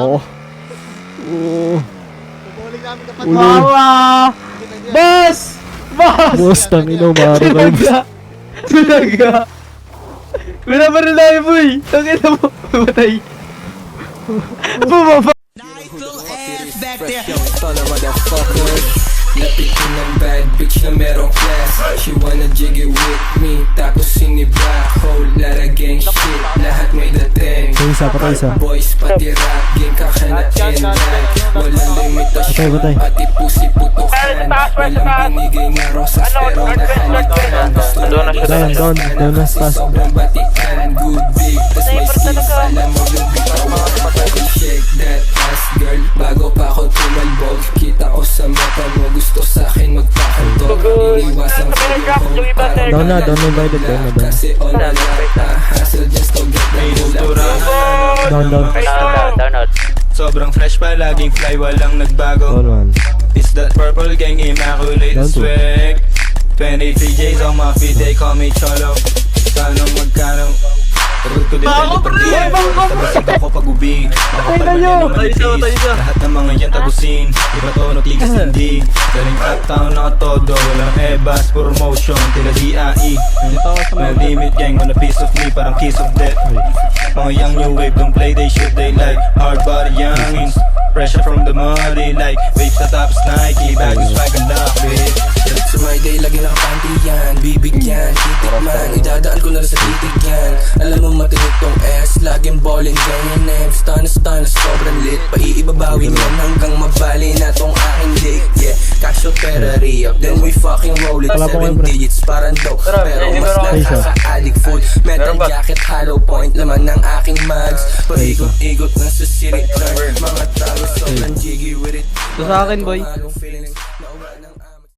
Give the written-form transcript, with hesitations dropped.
Oo. Mama! Boss! Boss! Boss, tangino, maro kayo. Talaga! Wala pa rin tayo, boy! Tangina mo! Matay! Bumaba! Lapit ko ng bad bitch na merong class. She wanna jig it with me. Tapos sinibak hole, lara gang shit. Lahat may dating. Patay isa. Boys pati rap game kakanain like. Walang limitasyon. Patay. Pati pusi putukan. Walang binigay na rosas pero nahalikan. Gusto na Down na, kasi taas. sobrang batikan. Good big, tas may skills. Alam mo yung bitaw. Shake that ass girl. Bago pa ako tumalbog, kita ko sa mata mo. Gusto sa'kin magpakantog. Iniwasan ko yung phone. Down na invited. Kasi all na hassle just to get the Down. Sobrang fresh pa, laging fly, walang nagbago. All one. It's that purple gang, immaculate Down to. swag. 23 J's on my feet, they call me Cholo. Kano magkano? Pagod ko din tayo ako pag-ubi. Lahat ng mga yan tagusin. Iba to, nagtigas hindi. Galing uptown, nakatodo. Walang ebas, puro motion. Tila DIE. My limit gang on a piece of me, parang kiss of death. Mga young new wave, don't play, they shoot, they like. Hard body youngins. Pressure from the muddy like. Wave sa tapos Nike, bag is swag and lock, bitch. Sa my day, lagi nakapanti yan. Bibigyan, titik man. Idadaan ko na rin sa titik yan. Alam mo matinik tong S. Laging ballin' ganyan nem. Stun, sobrang lit. Paiibabawin yan hanggang mabali na tong aking dick. Yeah, cash o pera re-up. Then we fucking roll it. 7 digits, parang dope. Pero mas nakaka-addict full. Metal jacket, hollow point. Laman ng aking mags. Paikot-ikot na sa city. Mga tao sobrang jiggy with it. Ito sa akin, boy. Anong feeling